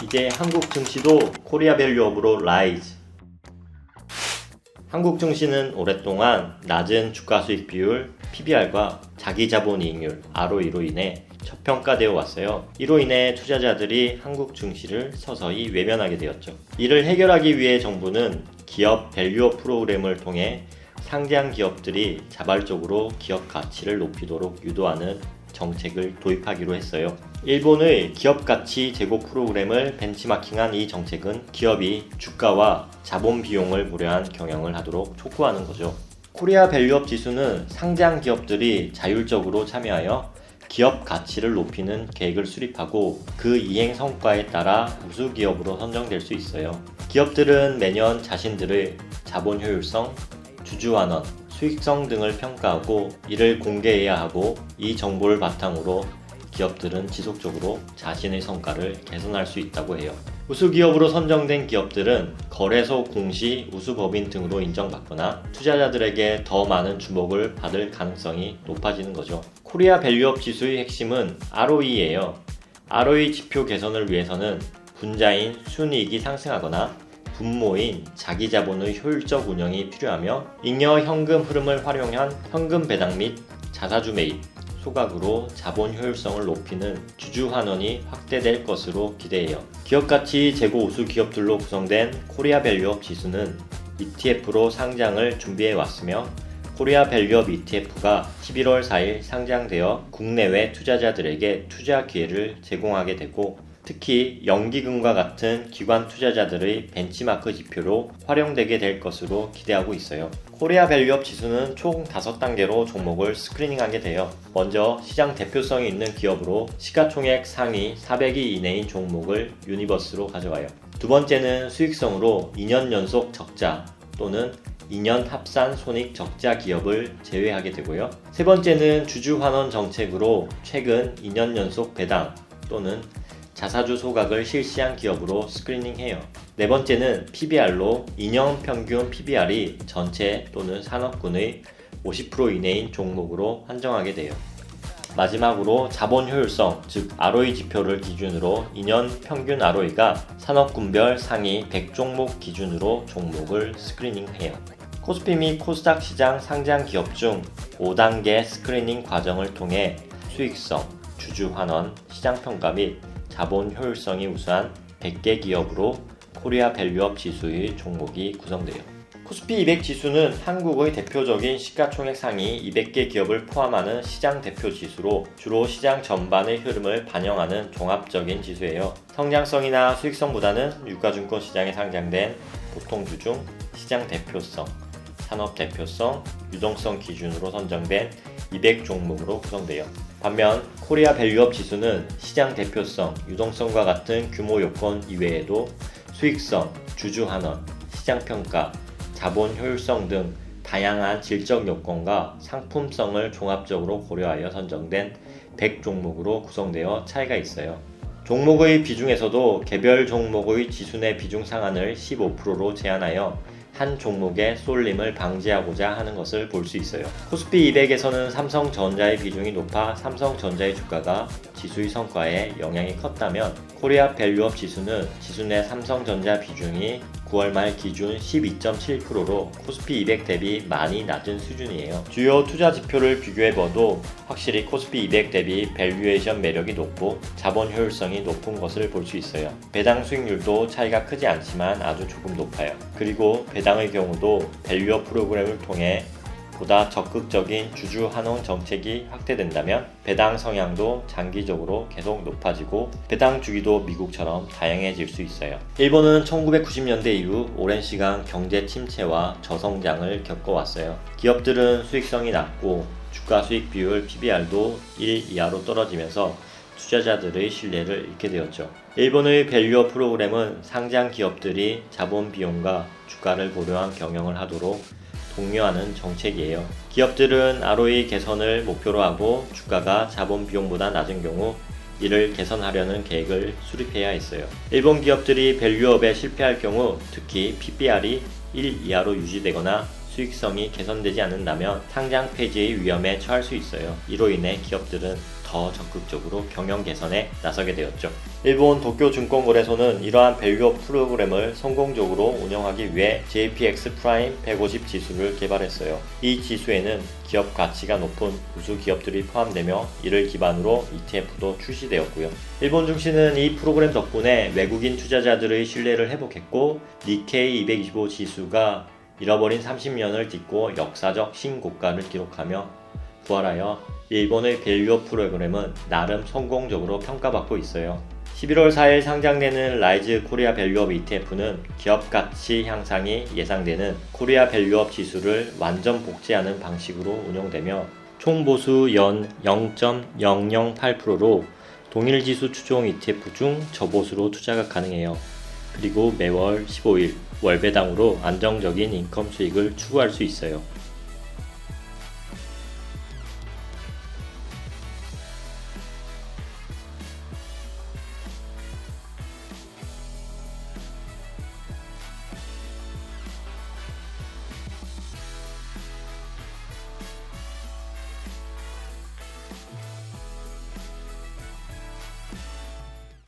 이제 한국 증시도 코리아 밸류업으로 라이즈. 한국 증시는 오랫동안 낮은 주가 수익 비율 PBR과 자기 자본 이익률 ROE로 인해 저평가되어 왔어요. 이로 인해 투자자들이 한국 증시를 서서히 외면하게 되었죠. 이를 해결하기 위해 정부는 기업 밸류업 프로그램을 통해 상장 기업들이 자발적으로 기업 가치를 높이도록 유도하는 정책을 도입하기로 했어요. 일본의 기업 가치 제고 프로그램을 벤치마킹한 이 정책은 기업이 주가와 자본 비용을 고려한 경영을 하도록 촉구하는 거죠. 코리아 밸류업 지수는 상장 기업들이 자율적으로 참여하여 기업 가치를 높이는 계획을 수립하고 그 이행 성과에 따라 우수 기업으로 선정될 수 있어요. 기업들은 매년 자신들의 자본 효율성, 주주 환원, 수익성 등을 평가하고 이를 공개해야 하고, 이 정보를 바탕으로 기업들은 지속적으로 자신의 성과를 개선할 수 있다고 해요. 우수기업으로 선정된 기업들은 거래소 공시 우수법인 등으로 인정받거나 투자자들에게 더 많은 주목을 받을 가능성이 높아지는 거죠. 코리아 밸류업 지수의 핵심은 ROE예요. ROE 지표 개선을 위해서는 분자인 순이익이 상승하거나 분모인 자기 자본의 효율적 운영이 필요하며, 잉여 현금 흐름을 활용한 현금 배당 및 자사주 매입, 소각으로 자본 효율성을 높이는 주주 환원이 확대될 것으로 기대해요. 기업가치 제고 우수 기업들로 구성된 코리아 밸류업 지수는 ETF로 상장을 준비해 왔으며, 코리아 밸류업 ETF가 11월 4일 상장되어 국내외 투자자들에게 투자 기회를 제공하게 되고, 특히 연기금과 같은 기관 투자자들의 벤치마크 지표로 활용되게 될 것으로 기대하고 있어요. 코리아 밸류업 지수는 총 5단계로 종목을 스크리닝하게 돼요. 먼저 시장 대표성이 있는 기업으로 시가총액 상위 400위 이내인 종목을 유니버스로 가져와요. 두 번째는 수익성으로 2년 연속 적자 또는 2년 합산 손익 적자 기업을 제외하게 되고요. 세 번째는 주주 환원 정책으로 최근 2년 연속 배당 또는 자사주 소각을 실시한 기업으로 스크리닝해요. 네 번째는 PBR로 2년 평균 PBR이 전체 또는 산업군의 50% 이내인 종목으로 한정하게 돼요. 마지막으로 자본 효율성, 즉 ROE 지표를 기준으로 2년 평균 ROE가 산업군별 상위 100종목 기준으로 종목을 스크리닝해요. 코스피 및 코스닥 시장 상장 기업 중 5단계 스크리닝 과정을 통해 수익성, 주주 환원, 시장 평가 및 자본 효율성이 우수한 100개 기업으로 코리아 밸류업 지수의 종목이 구성돼요. 코스피 200 지수는 한국의 대표적인 시가총액 상위 200개 기업을 포함하는 시장 대표 지수로 주로 시장 전반의 흐름을 반영하는 종합적인 지수예요. 성장성이나 수익성보다는 유가증권 시장에 상장된 보통주 중 시장 대표성, 산업 대표성, 유동성 기준으로 선정된 200 종목으로 구성돼요. 반면 코리아 밸류업 지수는 시장 대표성, 유동성과 같은 규모 요건 이외에도 수익성, 주주 환원, 시장 평가, 자본 효율성 등 다양한 질적 요건과 상품성을 종합적으로 고려하여 선정된 100 종목으로 구성되어 차이가 있어요. 종목의 비중에서도 개별 종목의 지수 내 비중 상한을 15%로 제한하여 한 종목의 쏠림을 방지하고자 하는 것을 볼 수 있어요. 코스피 200에서는 삼성전자의 비중이 높아 삼성전자의 주가가 지수의 성과에 영향이 컸다면, 코리아 밸류업 지수는 지수 내 삼성전자 비중이 9월 말 기준 12.7%로 코스피 200 대비 많이 낮은 수준이에요. 주요 투자 지표를 비교해봐도 확실히 코스피 200 대비 밸류에이션 매력이 높고 자본 효율성이 높은 것을 볼 수 있어요. 배당 수익률도 차이가 크지 않지만 아주 조금 높아요. 그리고 배당의 경우도 밸류업 프로그램을 통해 보다 적극적인 주주 환원 정책이 확대된다면 배당 성향도 장기적으로 계속 높아지고 배당 주기도 미국처럼 다양해질 수 있어요. 일본은 1990년대 이후 오랜 시간 경제 침체와 저성장을 겪어왔어요. 기업들은 수익성이 낮고 주가 수익 비율 PBR도 1 이하로 떨어지면서 투자자들의 신뢰를 잃게 되었죠. 일본의 밸류업 프로그램은 상장 기업들이 자본 비용과 주가를 고려한 경영을 하도록 독려하는 정책이에요. 기업들은 ROE 개선을 목표로 하고 주가가 자본 비용보다 낮은 경우 이를 개선하려는 계획을 수립해야 했어요. 일본 기업들이 밸류업에 실패할 경우, 특히 PBR이 1 이하로 유지되거나 수익성이 개선되지 않는다면 상장 폐지의 위험에 처할 수 있어요. 이로 인해 기업들은 더 더 적극적으로 경영 개선에 나서게 되었죠. 일본 도쿄증권거래소는 이러한 밸류업 프로그램을 성공적으로 운영하기 위해 JPX 프라임 150 지수를 개발했어요. 이 지수에는 기업 가치가 높은 우수 기업들이 포함되며 이를 기반으로 ETF도 출시되었고요. 일본 증시는 이 프로그램 덕분에 외국인 투자자들의 신뢰를 회복했고 니케이 225 지수가 잃어버린 30년을 딛고 역사적 신고가를 기록하며 부활하여 일본의 밸류업 프로그램은 나름 성공적으로 평가받고 있어요. 11월 4일 상장되는 라이즈 코리아 밸류업 ETF는 기업 가치 향상이 예상되는 코리아 밸류업 지수를 완전 복제하는 방식으로 운영되며 총 보수 연 0.008%로 동일 지수 추종 ETF 중 저보수로 투자가 가능해요. 그리고 매월 15일 월배당으로 안정적인 인컴 수익을 추구할 수 있어요.